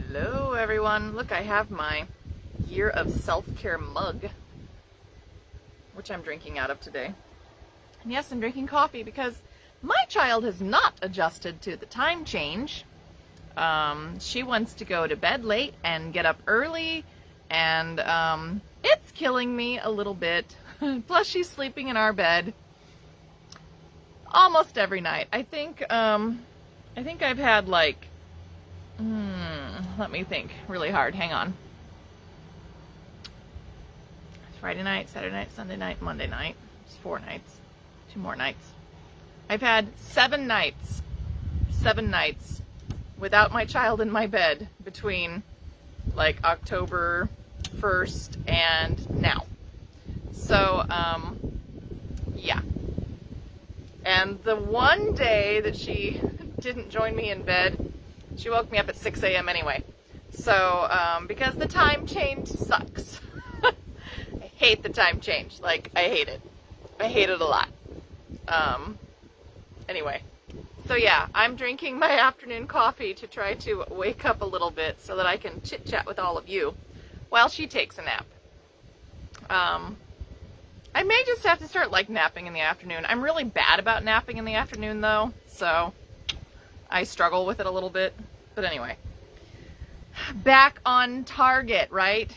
Hello everyone. Look, I have my year of self-care mug, which I'm drinking out of today. And yes, I'm drinking coffee because my child has not adjusted to the time change. She wants to go to bed late and get up early, and it's killing me a little bit. Plus she's sleeping in our bed almost every night. I think I've had like, let me think really hard. Hang on. Friday night, Saturday night, Sunday night, Monday night. It's 4 nights. 2 more nights. I've had 7 nights without my child in my bed between like October 1st and now. So, yeah. And the one day that she didn't join me in bed, she woke me up at 6 a.m. anyway. So, because the time change sucks. I hate the time change. Like, I hate it. I hate it a lot. Anyway. So yeah, I'm drinking my afternoon coffee to try to wake up a little bit so that I can chit-chat with all of you while she takes a nap. I may just have to start like napping in the afternoon. I'm really bad about napping in the afternoon though, so I struggle with it a little bit. But anyway, back on target, right?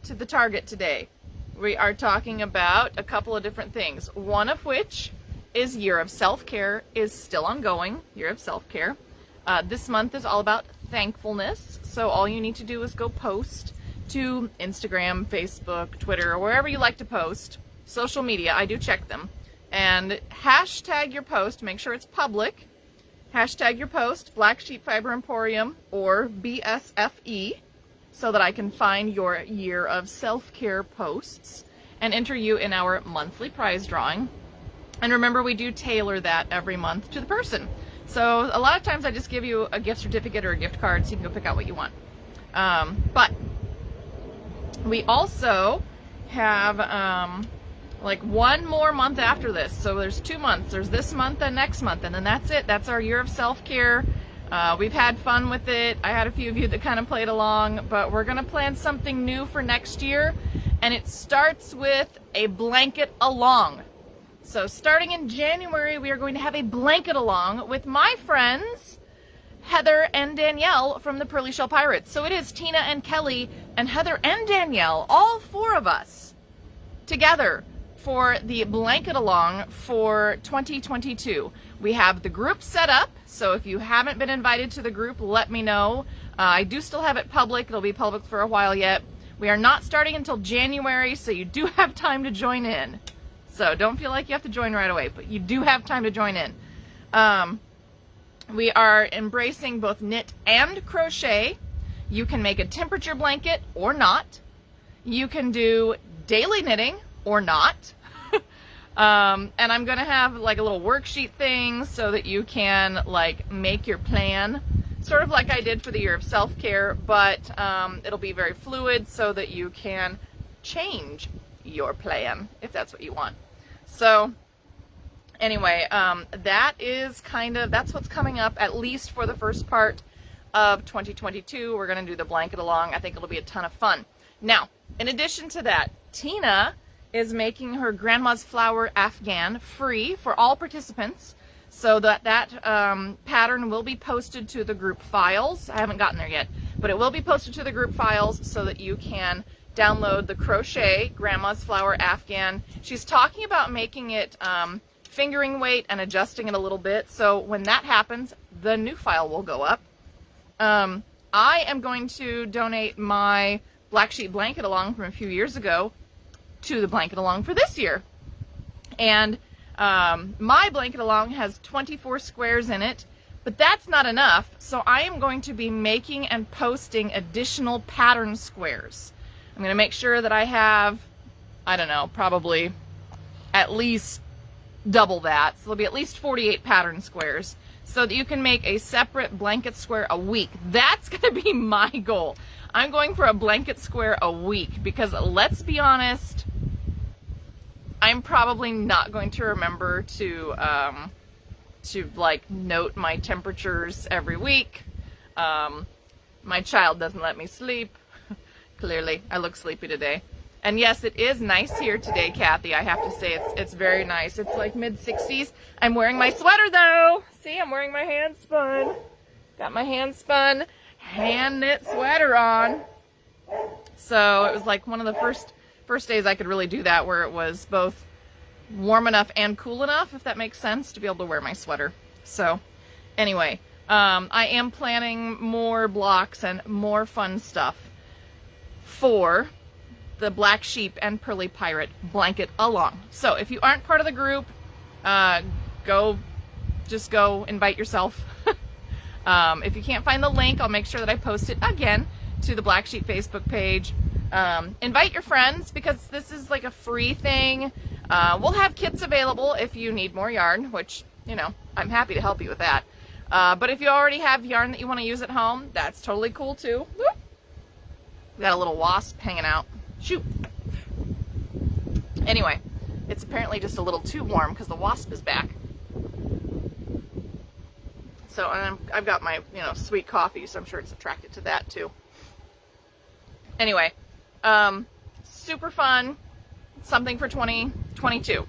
To the target today. We are talking about a couple of different things, one of which is Year of Self-Care is still ongoing, Year of Self-Care. This month is all about thankfulness, so all you need to do is go post to Instagram, Facebook, Twitter, or wherever you like to post. Social media, I do check them. And hashtag your post, make sure it's public. Hashtag your post, Black Sheep Fiber Emporium, or BSFE, so that I can find your Year of Self-Care posts and enter you in our monthly prize drawing. And remember, we do tailor that every month to the person. So a lot of times I just give you a gift certificate or a gift card so you can go pick out what you want. But we also have like one more month after this. So there's 2 months. There's this month and next month. And then that's it. That's our Year of Self-Care. We've had fun with it. I had a few of you that kind of played along. But we're going to plan something new for next year. And it starts with a blanket along. So starting in January, we are going to have a blanket along with my friends, Heather and Danielle from the Pearly Shell Pirates. So it is Tina and Kelly and Heather and Danielle, all 4 of us together for the blanket along for 2022. We have the group set up. So if you haven't been invited to the group, let me know. I do still have it public. It'll be public for a while yet. We are not starting until January, so you do have time to join in. So don't feel like you have to join right away, but you do have time to join in. We are embracing both knit and crochet. You can make a temperature blanket or not. You can do daily knitting or not. And I'm going to have like a little worksheet thing so that you can like make your plan, sort of like I did for the Year of Self-Care, but it'll be very fluid so that you can change your plan if that's what you want. So anyway, that's what's coming up, at least for the first part of 2022. We're going to do the blanket along. I think it'll be a ton of fun. Now, in addition to that, Tina is making her Grandma's Flower Afghan free for all participants. So that pattern will be posted to the group files. I haven't gotten there yet, but it will be posted to the group files so that you can download the crochet Grandma's Flower Afghan. She's talking about making it fingering weight and adjusting it a little bit. So when that happens, the new file will go up. I am going to donate my Black Sheep blanket along from a few years ago to the blanket along for this year. And my blanket along has 24 squares in it, but that's not enough. So I am going to be making and posting additional pattern squares. I'm going to make sure that I have, I don't know, probably at least double that. So there'll be at least 48 pattern squares so that you can make a separate blanket square a week. That's going to be my goal. I'm going for a blanket square a week because, let's be honest, I'm probably not going to remember to to like note my temperatures every week. My child doesn't let me sleep. Clearly, I look sleepy today. And yes, it is nice here today, Kathy. I have to say it's very nice. It's like mid-60s. I'm wearing my sweater though. See, I'm wearing my hand spun. Got my hand spun, hand knit sweater on. So it was like one of the first days I could really do that, where it was both warm enough and cool enough, if that makes sense, to be able to wear my sweater. So anyway, I am planning more blocks and more fun stuff for the Black Sheep and Pearly Pirate blanket along. So if you aren't part of the group, just go invite yourself. If you can't find the link, I'll make sure that I post it again to the Black Sheep Facebook page. Invite your friends, because this is like a free thing. We'll have kits available if you need more yarn, which, you know, I'm happy to help you with that. But if you already have yarn that you want to use at home, that's totally cool too. Whoop. We got a little wasp hanging out. Shoot. Anyway, it's apparently just a little too warm because the wasp is back. So, and I've got my, you know, sweet coffee, so I'm sure it's attracted to that too. Anyway, super fun, something for 2022.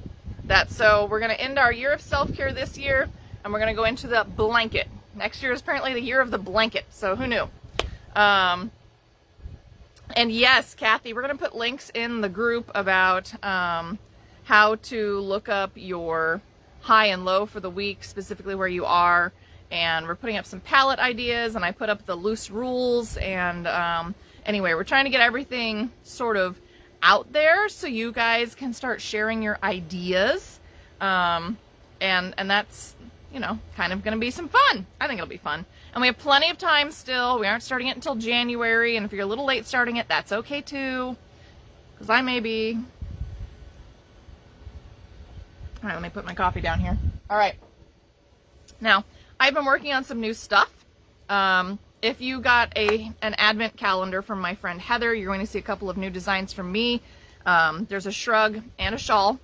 So we're going to end our year of self-care this year, and we're going to go into the blanket. Next year is apparently the year of the blanket, so who knew? And yes, Kathy, we're going to put links in the group about how to look up your high and low for the week, specifically where you are. And we're putting up some palette ideas, and I put up the loose rules. And anyway, we're trying to get everything sort of out there so you guys can start sharing your ideas. And that's, you know, kind of going to be some fun. I think it'll be fun. And we have plenty of time still. We aren't starting it until January. And if you're a little late starting it, that's okay too. Because I may be. All right, let me put my coffee down here. All right. Now, I've been working on some new stuff. If you got an advent calendar from my friend Heather, you're going to see a couple of new designs from me. There's a shrug and a shawl.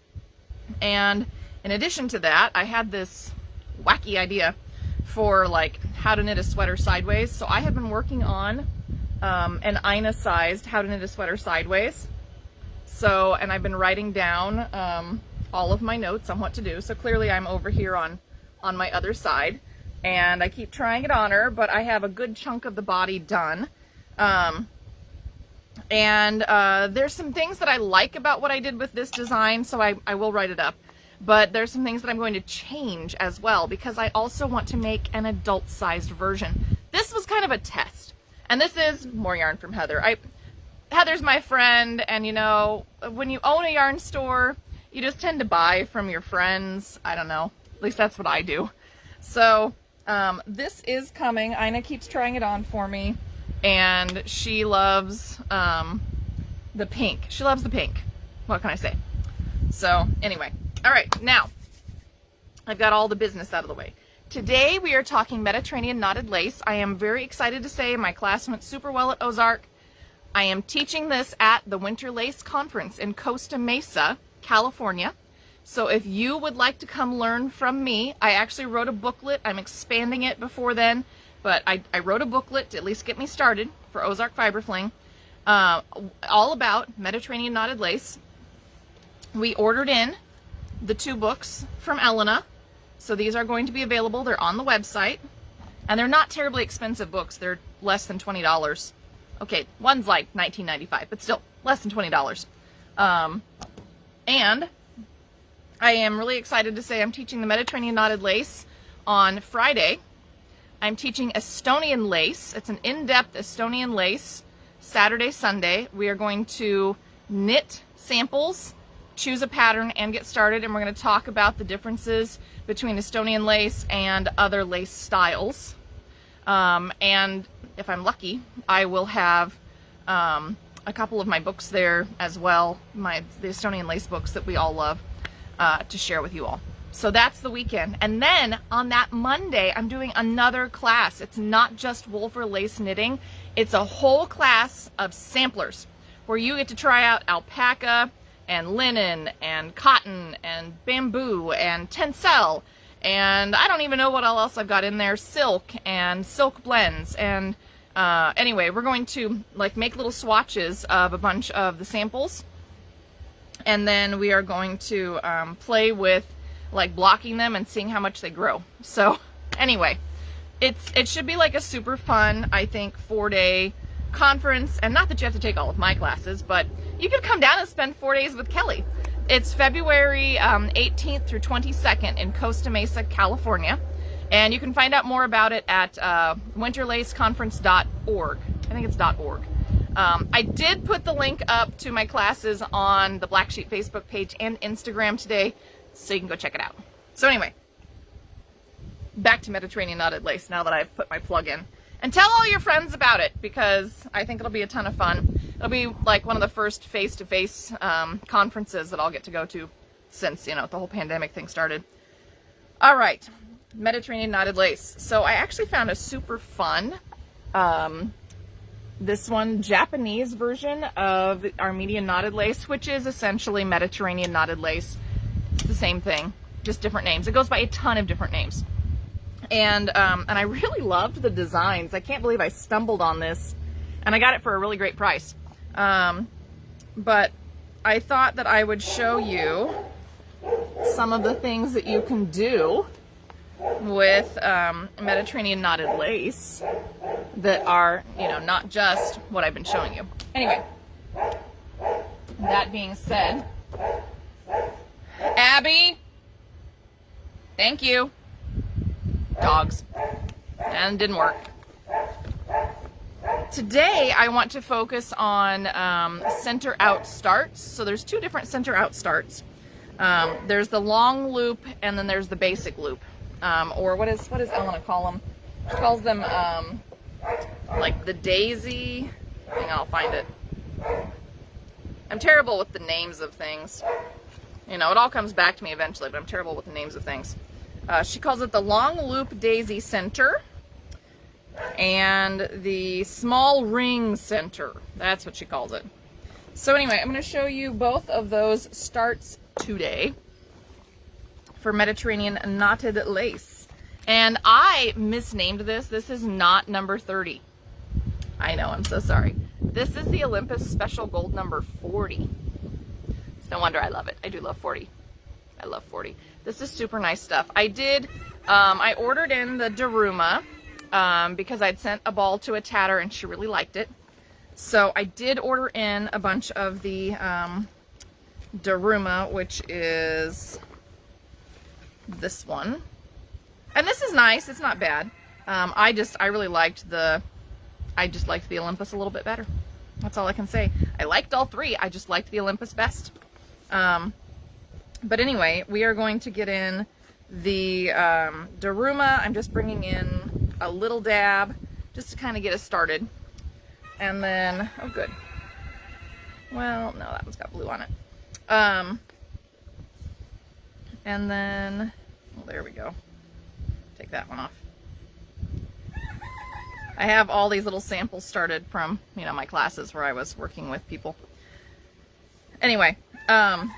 And in addition to that, I had this wacky idea for like how to knit a sweater sideways. So I have been working on an Ina sized how to knit a sweater sideways. So, and I've been writing down all of my notes on what to do. So clearly I'm over here on my other side, and I keep trying it on her, but I have a good chunk of the body done. There's some things that I like about what I did with this design, so I will write it up. But there's some things that I'm going to change as well, because I also want to make an adult-sized version. This was kind of a test. And this is more yarn from Heather. Heather's my friend, and you know, when you own a yarn store, you just tend to buy from your friends. I don't know. At least that's what I do. So this is coming. Ina keeps trying it on for me, and she loves the pink. She loves the pink. What can I say? So anyway. All right, now I've got all the business out of the way. Today we are talking Mediterranean knotted lace. I am very excited to say my class went super well at Ozark. I am teaching this at the Winter Lace Conference in Costa Mesa, California. So if you would like to come learn from me, I actually wrote a booklet. I'm expanding it before then, but I wrote a booklet to at least get me started for Ozark Fiber Fling, all about Mediterranean knotted lace. We ordered in the 2 books from Elena, so these are going to be available. They're on the website, and they're not terribly expensive books. They're less than $20. Okay, one's like $19.95, but still less than $20. And I am really excited to say I'm teaching the Mediterranean knotted lace on Friday. I'm teaching Estonian lace. It's an in-depth Estonian lace. Saturday, Sunday, we are going to knit samples, choose a pattern, and get started. And we're going to talk about the differences between Estonian lace and other lace styles. And if I'm lucky, I will have a couple of my books there as well, the Estonian lace books that we all love, to share with you all. So that's the weekend. And then on that Monday, I'm doing another class. It's not just wool for lace knitting. It's a whole class of samplers where you get to try out alpaca and linen and cotton and bamboo and tencel and I don't even know what else I've got in there. Silk and silk blends. And anyway, we're going to like make little swatches of a bunch of the samples, and then we are going to play with like blocking them and seeing how much they grow. So anyway, it should be like a super fun, I think, 4-day conference. And not that you have to take all of my classes, but you could come down and spend 4 days with Kelli. It's February 18th through 22nd in Costa Mesa, California. And you can find out more about it at winterlaceconference.org. I think it's .org. I did put the link up to my classes on the Black Sheep Facebook page and Instagram today, so you can go check it out. So anyway, back to Mediterranean Knotted Lace now that I've put my plug in. And tell all your friends about it, because I think it'll be a ton of fun. It'll be like one of the first face-to-face conferences that I'll get to go to since, you know, the whole pandemic thing started. All right, Mediterranean Knotted Lace. So I actually found a super fun, this one, Japanese version of the Armenian Knotted Lace, which is essentially Mediterranean Knotted Lace. It's the same thing, just different names. It goes by a ton of different names. And I really loved the designs. I can't believe I stumbled on this, and I got it for a really great price. But I thought that I would show you some of the things that you can do with Mediterranean Knotted Lace that are, you know, not just what I've been showing you. Anyway, that being said, Abby, thank you. Dogs. And didn't work. Today I want to focus on center out starts. So there's two different center out starts. There's the long loop, and then there's the basic loop. Or what is Elena call them? She calls them like the daisy. Hang on, I'll find it. I'm terrible with the names of things. You know, it all comes back to me eventually, but I'm terrible with the names of things. She calls it the long loop daisy center and the small ring center. That's what she calls it. So anyway, I'm going to show you both of those starts today for Mediterranean Knotted Lace. And I misnamed this. This is not number 30. I know, I'm so sorry. This is the Olympus Special Gold number 40. It's no wonder I love it. I do love 40. I love 40. This is super nice stuff. I ordered in the Daruma because I'd sent a ball to a tatter and she really liked it. So I did order in a bunch of the Daruma, which is this one. And this is nice. It's not bad. I just liked the Olympus a little bit better. That's all I can say. I liked all three. I just liked the Olympus best. But anyway, we are going to get in the Daruma. I'm just bringing in a little dab just to kind of get us started. And then, oh good. Well, no, that one's got blue on it. And then, well, there we go. Take that one off. I have all these little samples started from, you know, my classes where I was working with people. Anyway, and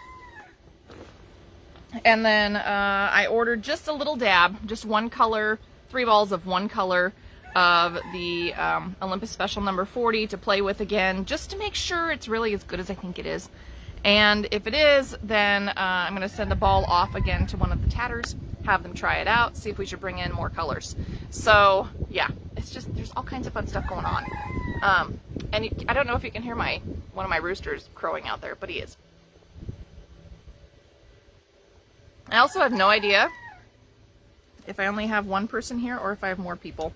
then I ordered just a little dab, just one color, 3 balls of one color of the Olympus Special number 40 to play with again, just to make sure it's really as good as I think it is. And if it is, then I'm going to send the ball off again to one of the tatters, have them try it out, see if we should bring in more colors. So yeah, it's just, there's all kinds of fun stuff going on. And I don't know if you can hear one of my roosters crowing out there, but he is. I also have no idea if I only have one person here or if I have more people,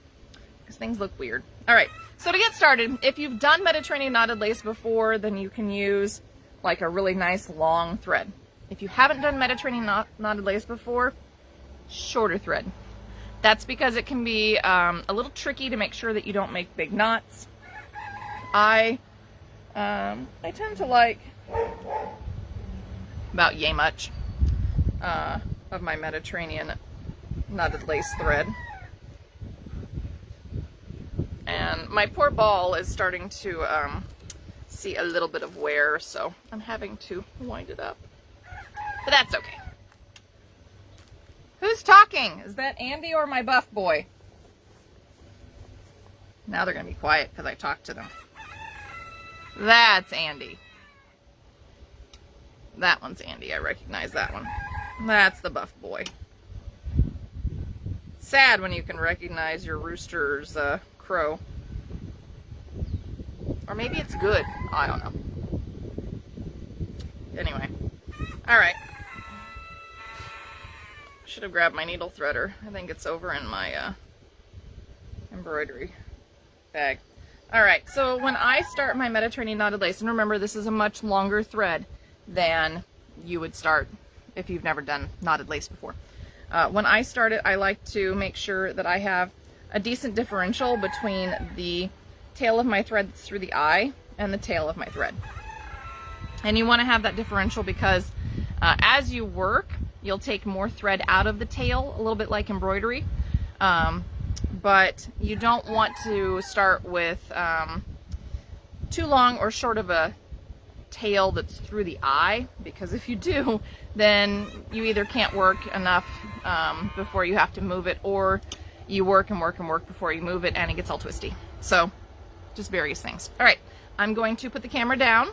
because things look weird. All right, so to get started, if you've done Mediterranean Knotted Lace before, then you can use like a really nice long thread. If you haven't done Mediterranean Knotted Lace before, shorter thread. That's because it can be a little tricky to make sure that you don't make big knots. I tend to like about yay much of my Mediterranean Knotted Lace thread. And my poor ball is starting to see a little bit of wear, so I'm having to wind it up. But that's okay. Who's talking? Is that Andy or my buff boy? Now they're going to be quiet because I talked to them. That's Andy. That one's Andy. I recognize that one. That's the buff boy. Sad when you can recognize your rooster's crow. Or maybe it's good. I don't know. Anyway. Alright. Should have grabbed my needle threader. I think it's over in my embroidery bag. Alright, so when I start my Mediterranean knotted lace, and remember this is a much longer thread than you would start if you've never done knotted lace before. When I start it, I like to make sure that I have a decent differential between the tail of my thread that's through the eye and the tail of my thread. And you want to have that differential because as you work, you'll take more thread out of the tail, a little bit like embroidery. But you don't want to start with too long or short of a tail that's through the eye, because if you do, then you either can't work enough before you have to move it, or you work and work and work before you move it and it gets all twisty. So just various things. All right, I'm going to put the camera down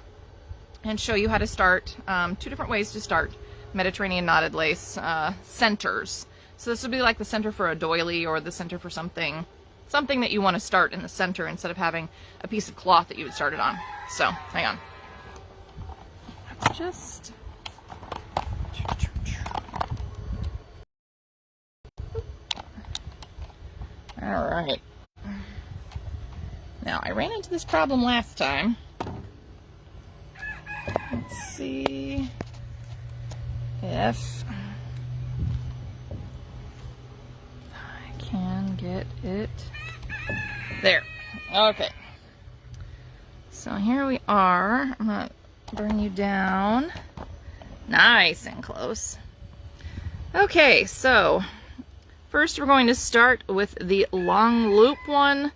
and show you how to start, 2 different ways to start Mediterranean knotted lace centers. So this would be like the center for a doily or the center for something that you want to start in the center instead of having a piece of cloth that you would start it on. So hang on. Let's just... All right. Now, I ran into this problem last time. Let's see if I can get it there. Okay. So here we are. I'm going to bring you down nice and close. Okay, so first we're going to start with the long loop one.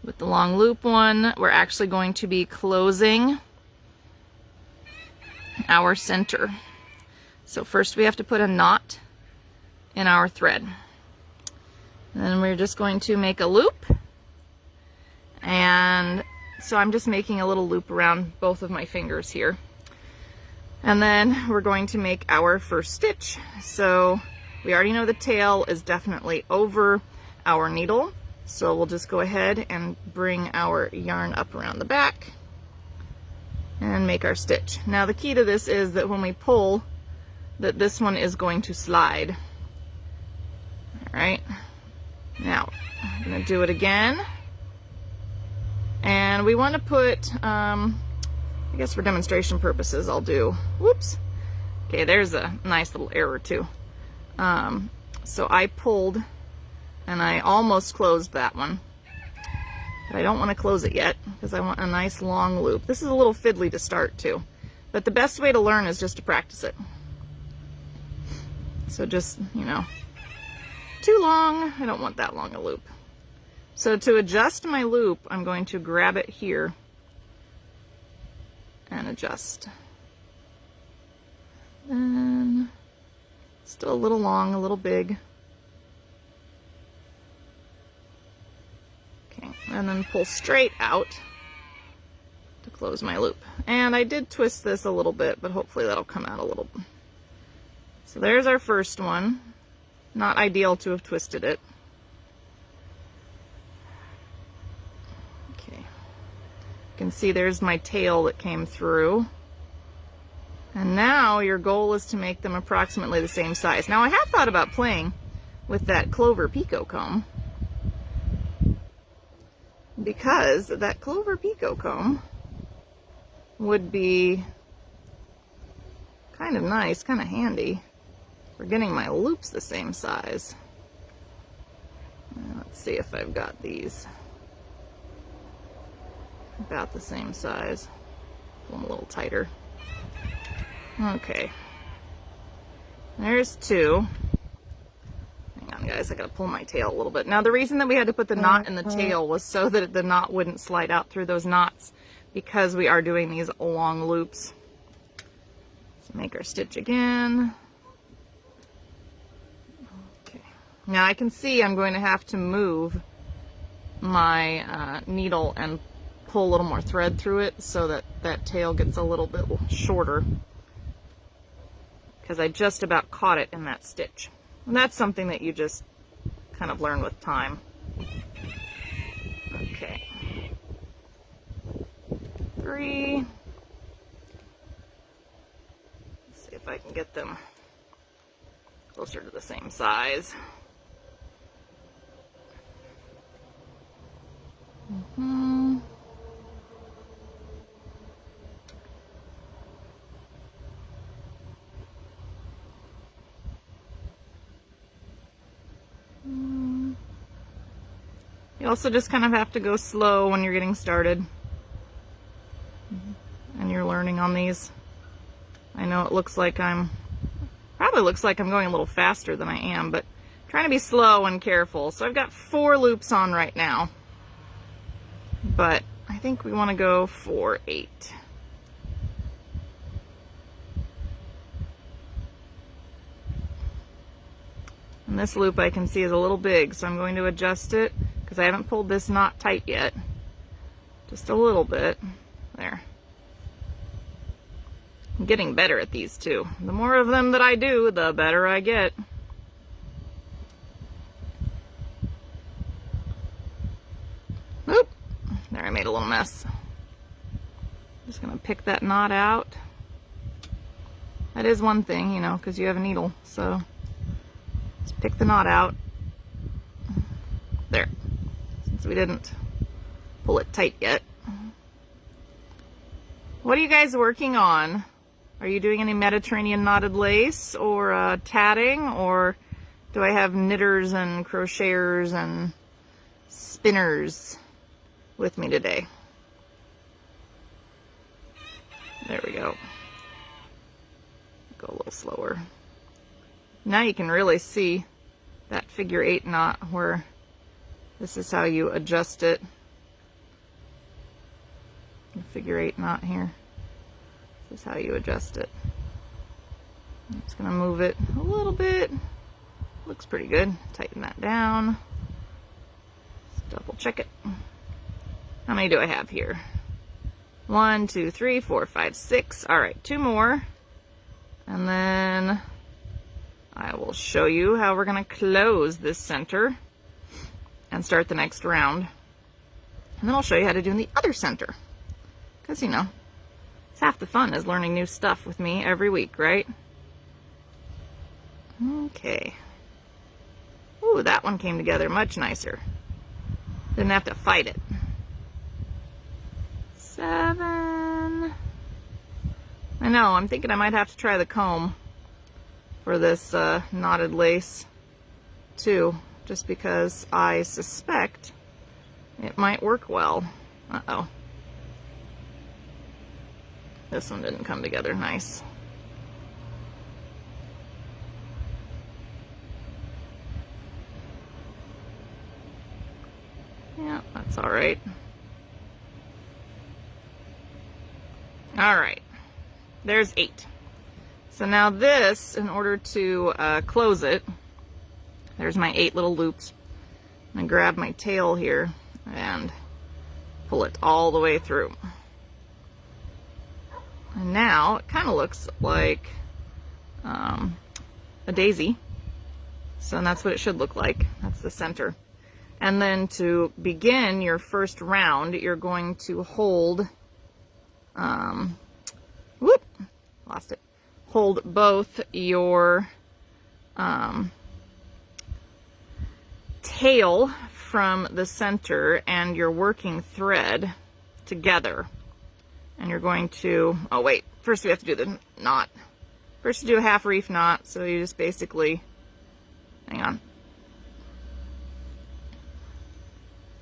With the long loop one, we're actually going to be closing our center. So first we have to put a knot in our thread. And then we're just going to make a loop. And so I'm just making a little loop around both of my fingers here. And then we're going to make our first stitch. So we already know the tail is definitely over our needle. So we'll just go ahead and bring our yarn up around the back and make our stitch. Now the key to this is that when we pull, that this one is going to slide. All right. Now I'm going to do it again. And we want to put, I guess for demonstration purposes, I'll do, whoops. Okay, there's a nice little error too. So I pulled and I almost closed that one, but I don't want to close it yet because I want a nice long loop. This is a little fiddly to start too, but the best way to learn is just to practice it. So just, you know, too long, I don't want that long a loop. So to adjust my loop, I'm going to grab it here and adjust. Then still a little long, a little big. Okay, and then pull straight out to close my loop. And I did twist this a little bit, but hopefully that'll come out a little. So there's our first one. Not ideal to have twisted it. Okay. You can see there's my tail that came through. And now your goal is to make them approximately the same size. Now I have thought about playing with that clover picot comb, because that clover picot comb would be kind of nice, kind of handy for getting my loops the same size. Let's see if I've got these about the same size. Pull them a little tighter. Okay. There's 2. Hang on, guys, I gotta pull my tail a little bit. Now, the reason that we had to put the knot in the tail was so that the knot wouldn't slide out through those knots, because we are doing these long loops. So make our stitch again. Now I can see I'm going to have to move my needle and pull a little more thread through it so that that tail gets a little bit shorter, because I just about caught it in that stitch. And that's something that you just kind of learn with time. Okay. 3. Let's see if I can get them closer to the same size. You also just kind of have to go slow when you're getting started and you're learning on these. I know it looks like probably looks like I'm going a little faster than I am, but I'm trying to be slow and careful. So I've got 4 loops on right now, but I think we want to go for 8. And this loop I can see is a little big, so I'm going to adjust it because I haven't pulled this knot tight yet. Just a little bit. There. I'm getting better at these too. The more of them that I do, the better I get. Oop! There, I made a little mess. Just gonna pick that knot out. That is one thing, you know, because you have a needle, so just pick the knot out. There. Since we didn't pull it tight yet. What are you guys working on? Are you doing any Mediterranean knotted lace or tatting, or do I have knitters and crocheters and spinners with me today? There we go. Go a little slower. Now you can really see that figure 8 knot where this is how you adjust it. The figure 8 knot here. This is how you adjust it. I'm just going to move it a little bit. Looks pretty good. Tighten that down. Let's double check it. How many do I have here? 1, 2, 3, 4, 5, 6. All right, 2 more. And then I will show you how we're going to close this center and start the next round. And then I'll show you how to do in the other center. Because, you know, it's half the fun is learning new stuff with me every week, right? Okay. Ooh, that one came together much nicer. Didn't have to fight it. 7. I know, I'm thinking I might have to try the comb for this knotted lace too, just because I suspect it might work well. Uh-oh. This one didn't come together nice. Yeah, that's all right. All right, there's 8. So now this, in order to close it, there's my 8 little loops. I'm gonna grab my tail here and pull it all the way through. And now it kind of looks like a daisy. So that's what it should look like. That's the center. And then to begin your first round, you're going to hold, whoop, lost it. Hold both your tail from the center and your working thread together. And you're going to, oh wait, first we have to do the knot. First you do a half reef knot, so you just basically, hang on,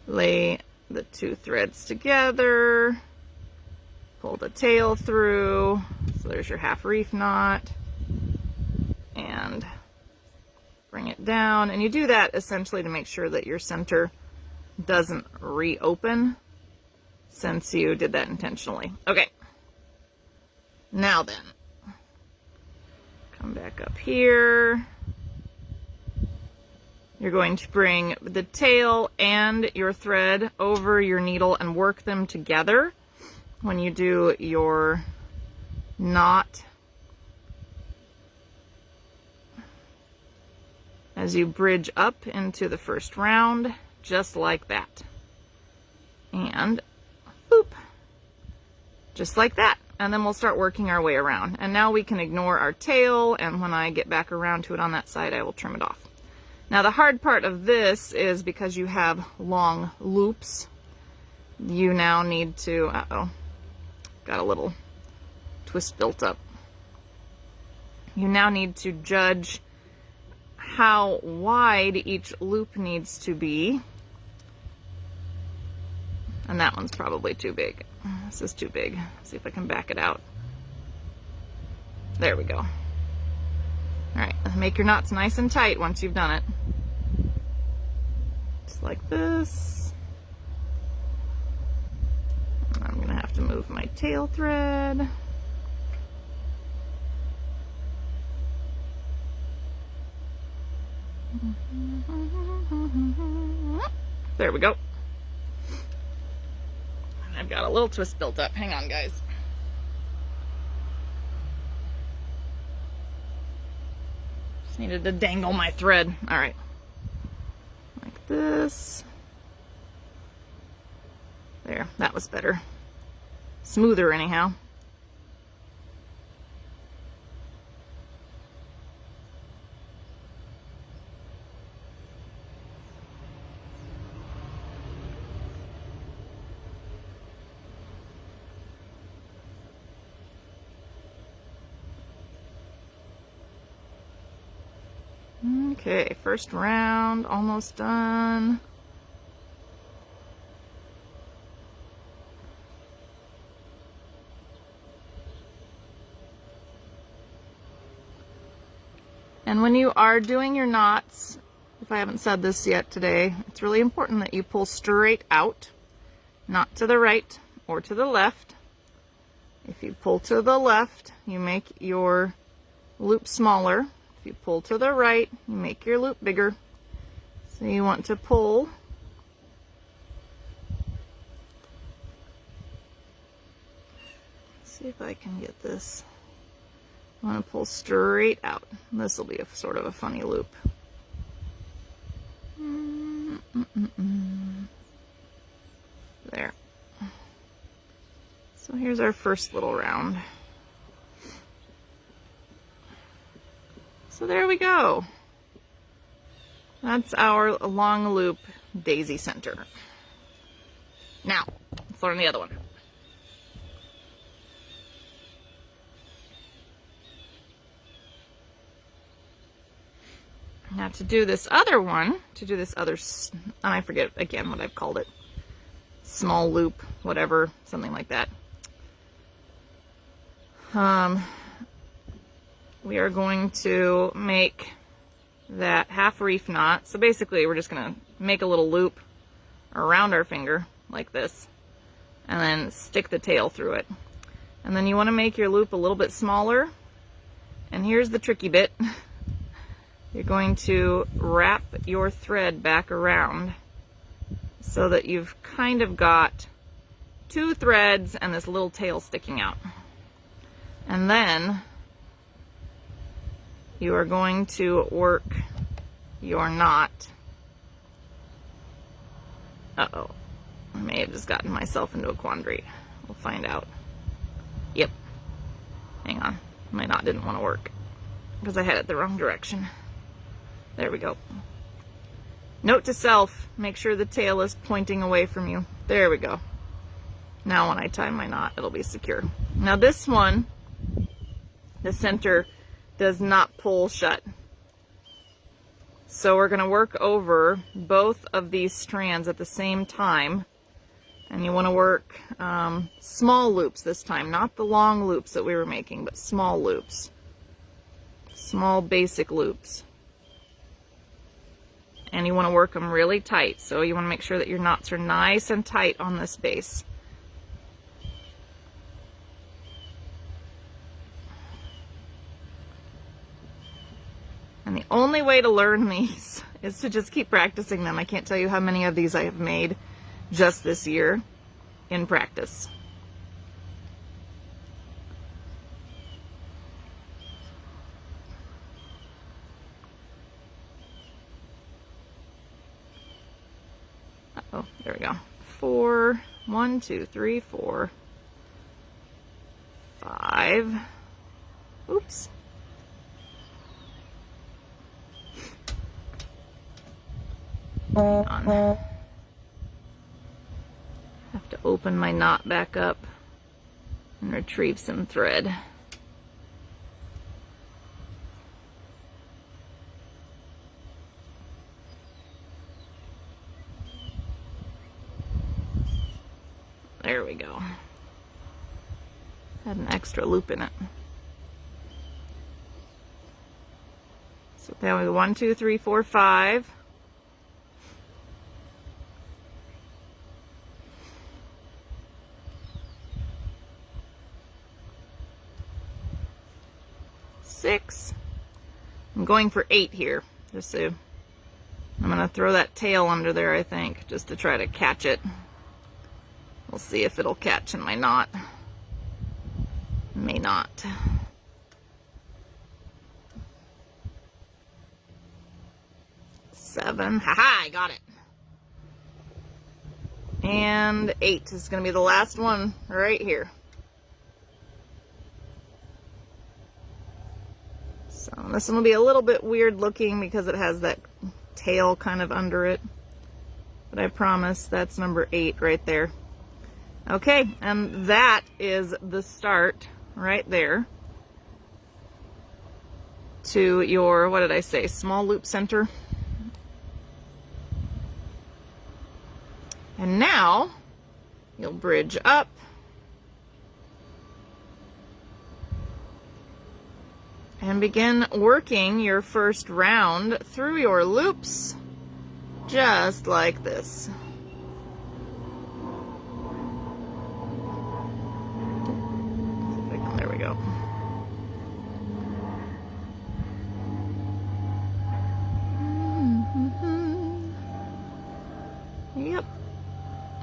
lay the 2 threads together, pull the tail through, so there's your half reef knot, and bring it down. And you do that essentially to make sure that your center doesn't reopen, since you did that intentionally. Okay, now then, come back up here. You're going to bring the tail and your thread over your needle and work them together when you do your knot as you bridge up into the first round, just like that. And boop, just like that. And then we'll start working our way around. And now we can ignore our tail, and when I get back around to it on that side, I will trim it off. Now the hard part of this is because you have long loops, you now need to, uh-oh, got a little twist built up. You now need to judge how wide each loop needs to be. And that one's probably too big. This is too big. Let's see if I can back it out. There we go. All right, make your knots nice and tight once you've done it. Just like this. I'm gonna have to move my tail thread. There we go. I've got a little twist built up. Hang on, guys. Just needed to dangle my thread. All right. Like this. There, that was better. Smoother anyhow. Okay, first round, almost done. And when you are doing your knots, if I haven't said this yet today, it's really important that you pull straight out, not to the right or to the left. If you pull to the left, you make your loop smaller. If you pull to the right, you make your loop bigger. So you want to pull see if I can get this. I want to pull straight out. This will be a sort of a funny loop. There. So here's our first little round. So there we go. That's our long loop daisy center. Now, let's learn the other one. Now to do this other one, and I forget again what I've called it, small loop, whatever, something like that. We are going to make that half reef knot. So basically we're just going to make a little loop around our finger like this and then stick the tail through it. And then you want to make your loop a little bit smaller. And here's the tricky bit. You're going to wrap your thread back around so that you've kind of got two threads and this little tail sticking out. And then you are going to work your knot. Uh-oh, I may have just gotten myself into a quandary. We'll find out. Yep, hang on, my knot didn't want to work because I had it the wrong direction. There we go. Note to self, make sure the tail is pointing away from you. There we go. Now when I tie my knot, it'll be secure. Now this one, the center does not pull shut. So we're going to work over both of these strands at the same time. And you want to work small loops this time, not the long loops that we were making, but small loops. Small basic loops. And you want to work them really tight. So you want to make sure that your knots are nice and tight on this base. And And the only way to learn these is to just keep practicing them. I can't tell you how many of these I have made just this year in practice. Oh, there we go. 4, 1, 2, 3, 4, 5. Oops. Hang on. Have to open my knot back up and retrieve some thread. There we go. Had an extra loop in it. So that was 1, 2, 3, 4, 5. Six. I'm going for 8 here, just so I'm gonna throw that tail under there, I think, just to try to catch it. We'll see if it'll catch in my knot. May not. 7. Haha, I got it. And 8 is going to be the last one right here. So this one will be a little bit weird looking because it has that tail kind of under it. But I promise that's number 8 right there. Okay, and that is the start right there to your, what did I say, small loop center. And now you'll bridge up and begin working your first round through your loops just like this. There we go. Yep.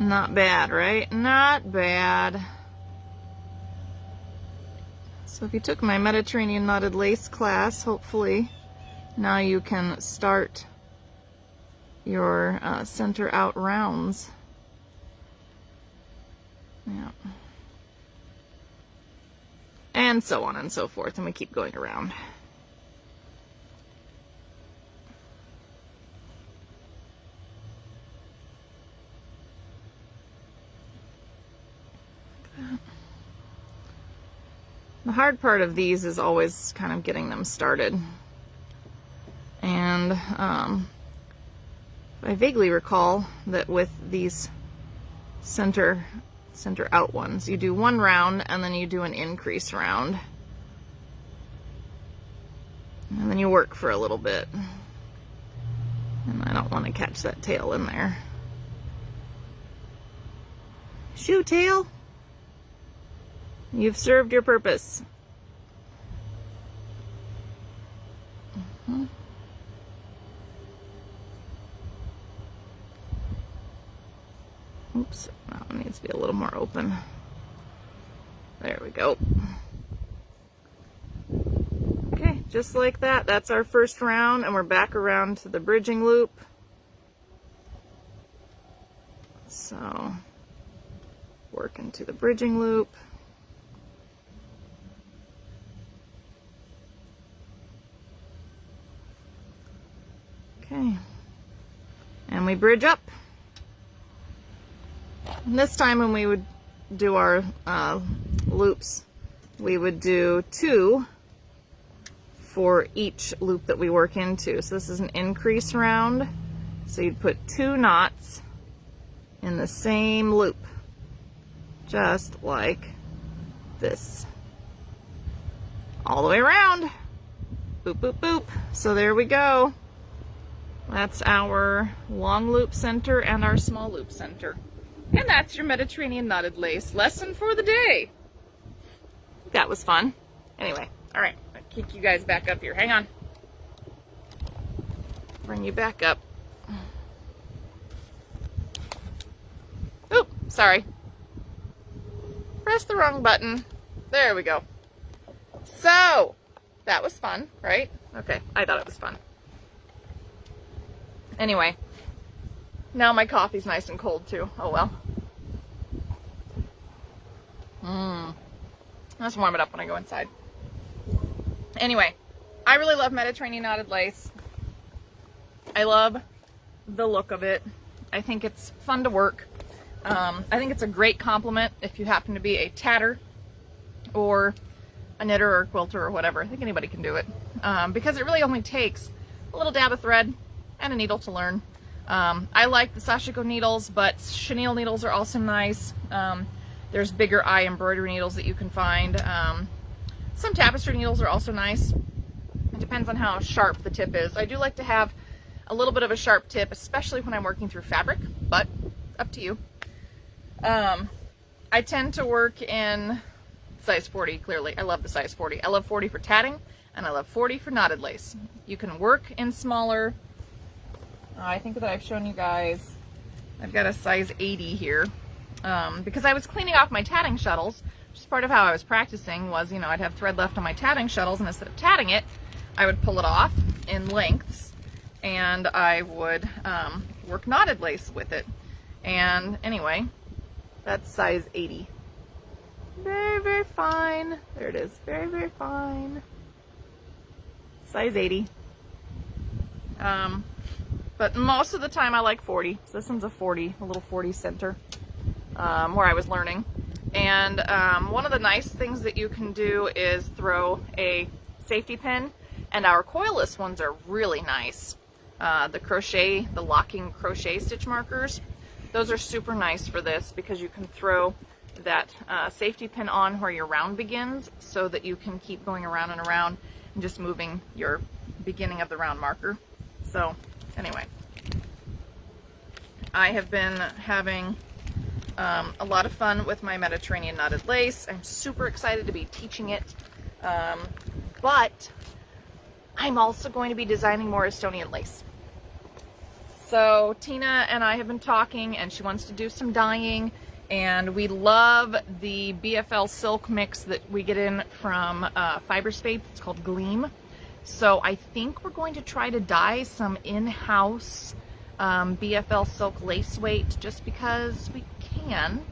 Not bad, right? Not bad. So if you took my Mediterranean Knotted Lace class, hopefully now you can start your center out rounds. Yeah. And so on and so forth, and we keep going around. The hard part of these is always kind of getting them started. And I vaguely recall that with these center out ones, you do one round and then you do an increase round. And then you work for a little bit. And I don't want to catch that tail in there. Shoo, tail! You've served your purpose. Oops, that one needs to be a little more open. There we go. Okay, just like that. That's our first round, and we're back around to the bridging loop. So, work into the bridging loop. Okay, and we bridge up. And this time when we would do our loops, we would do 2 for each loop that we work into. So this is an increase round. So you'd put 2 knots in the same loop, just like this. All the way around. Boop, boop, boop. So there we go. That's our long loop center and our small loop center. And that's your Mediterranean Knotted Lace lesson for the day. That was fun. Anyway, all right, I'll kick you guys back up here. Hang on. bring you back up. Oop, sorry. Press the wrong button. There we go. So, that was fun, right? Okay, I thought it was fun. Anyway, now my coffee's nice and cold too. Oh well. Let's warm it up when I go inside. Anyway, I really love Mediterranean knotted lace. I love the look of it. I think it's fun to work. I think it's a great compliment if you happen to be a tatter or a knitter or a quilter or whatever. I think anybody can do it because it really only takes a little dab of thread and a needle to learn. I like the sashiko needles, but chenille needles are also nice. There's bigger eye embroidery needles that you can find. Some tapestry needles are also nice. It depends on how sharp the tip is. I do like to have a little bit of a sharp tip, especially when I'm working through fabric, but up to you. I tend to work in size 40, clearly. I love the size 40. I love 40 for tatting, and I love 40 for knotted lace. You can work in smaller. I think that I've shown you guys, I've got a size 80 here. Because I was cleaning off my tatting shuttles, which is part of how I was practicing was, you know, I'd have thread left on my tatting shuttles, and instead of tatting it, I would pull it off in lengths, and I would work knotted lace with it. And anyway, that's size 80. Very, very fine. There it is. Very, very fine. Size 80. But most of the time I like 40. So this one's a 40, a little 40 center. Where I was learning. And one of the nice things that you can do is throw a safety pin, and our coilless ones are really nice. The locking crochet stitch markers, those are super nice for this because you can throw that safety pin on where your round begins so that you can keep going around and around and just moving your beginning of the round marker. So anyway, I have been having a lot of fun with my Mediterranean knotted lace. I'm super excited to be teaching it, but I'm also going to be designing more Estonian lace. So Tina and I have been talking, and she wants to do some dyeing, and we love the BFL silk mix that we get in from Fiber Space. It's called Gleam. So I think we're going to try to dye some in-house BFL silk lace weight just because we can,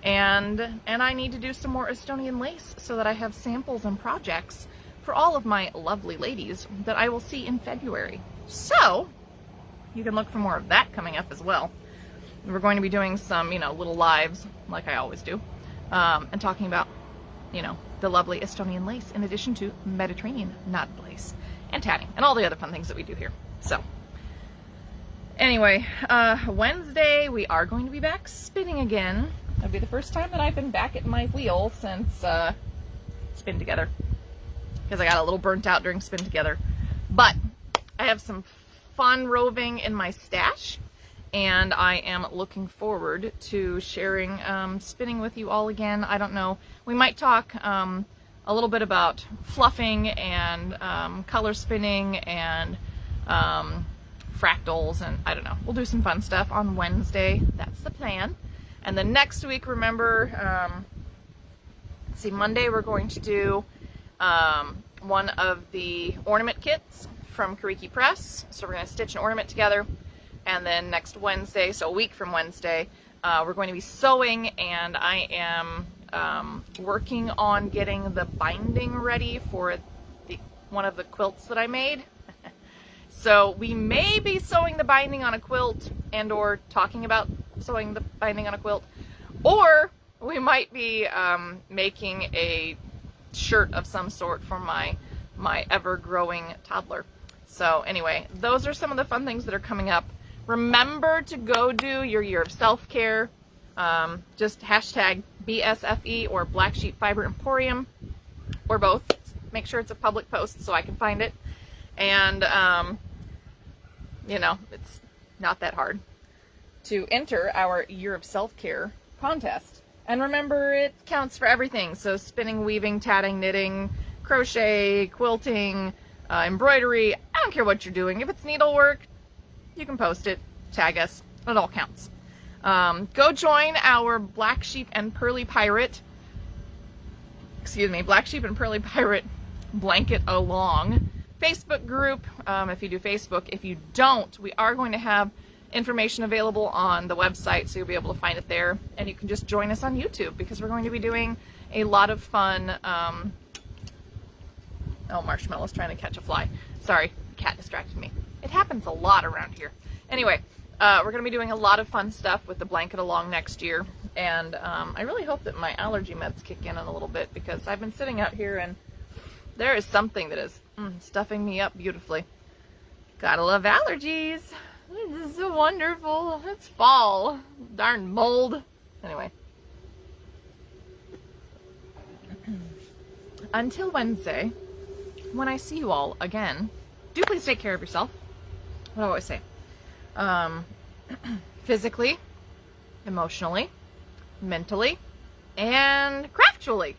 and I need to do some more Estonian lace so that I have samples and projects for all of my lovely ladies that I will see in February. So you can look for more of that coming up as well. We're going to be doing some, you know, little lives like I always do, and talking about, you know, the lovely Estonian lace in addition to Mediterranean knotted lace and tatting and all the other fun things that we do here. So anyway, Wednesday we are going to be back spinning again. It'll be the first time that I've been back at my wheel since Spin Together, because I got a little burnt out during Spin Together. But I have some fun roving in my stash, and I am looking forward to sharing spinning with you all again. I don't know, we might talk a little bit about fluffing and color spinning and fractals, and I don't know, we'll do some fun stuff on Wednesday. That's the plan. And then next week, remember, let's see, Monday we're going to do one of the ornament kits from Kariki Press. So we're going to stitch an ornament together, and then next Wednesday, so a week from Wednesday, we're going to be sewing, and I am working on getting the binding ready for one of the quilts that I made. So we may be sewing the binding on a quilt and or talking about sewing the binding on a quilt, or we might be making a shirt of some sort for my ever-growing toddler. So anyway, those are some of the fun things that are coming up. Remember to go do your year of self-care. Just hashtag BSFE or Black Sheep Fiber Emporium, or both. Make sure it's a public post so I can find it. And, you know, it's not that hard to enter our Year of Self-Care contest. And remember, it counts for everything. So spinning, weaving, tatting, knitting, crochet, quilting, embroidery. I don't care what you're doing. If it's needlework, you can post it, tag us, it all counts. Go join our Black Sheep and Pearly Pirate Blanket Along Facebook group, if you do Facebook. If you don't, we are going to have information available on the website, so you'll be able to find it there, and you can just join us on YouTube, because we're going to be doing a lot of fun, oh, Marshmallow's trying to catch a fly. Sorry, the cat distracted me. It happens a lot around here. Anyway, we're going to be doing a lot of fun stuff with the Blanket Along next year, and I really hope that my allergy meds kick in a little bit, because I've been sitting out here and there is something that is stuffing me up beautifully. Gotta love allergies. This is so wonderful. It's fall. Darn mold. Anyway. Until Wednesday, when I see you all again, do please take care of yourself. What do I always say? Physically, emotionally, mentally, and craftually.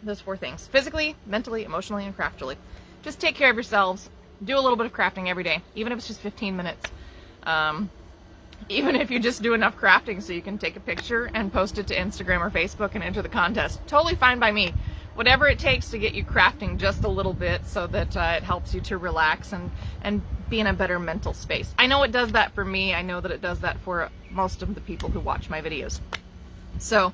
Those 4 things. Physically, mentally, emotionally, and craftually. Just take care of yourselves. Do a little bit of crafting every day, even if it's just 15 minutes. Even if you just do enough crafting so you can take a picture and post it to Instagram or Facebook and enter the contest. Totally fine by me. Whatever it takes to get you crafting just a little bit, so that it helps you to relax and be in a better mental space. I know it does that for me. I know that it does that for most of the people who watch my videos. So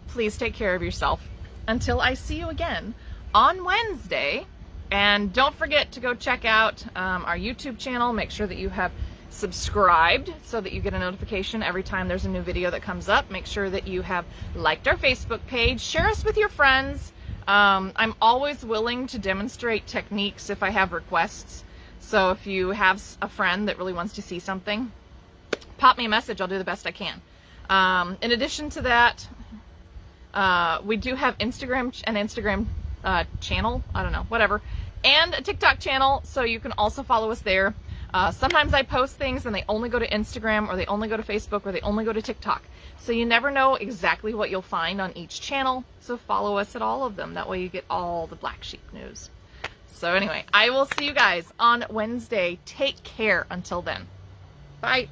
please take care of yourself until I see you again on Wednesday. And don't forget to go check out our YouTube channel. Make sure that you have subscribed so that you get a notification every time there's a new video that comes up. Make sure that you have liked our Facebook page. Share us with your friends. I'm always willing to demonstrate techniques if I have requests. So if you have a friend that really wants to see something, pop me a message. I'll do the best I can. In addition to that, we do have an Instagram channel, I don't know, whatever, and a TikTok channel, so you can also follow us there. Sometimes I post things and they only go to Instagram, or they only go to Facebook, or they only go to TikTok. So you never know exactly what you'll find on each channel, so follow us at all of them. That way you get all the Black Sheep news. So anyway, I will see you guys on Wednesday. Take care until then. Bye.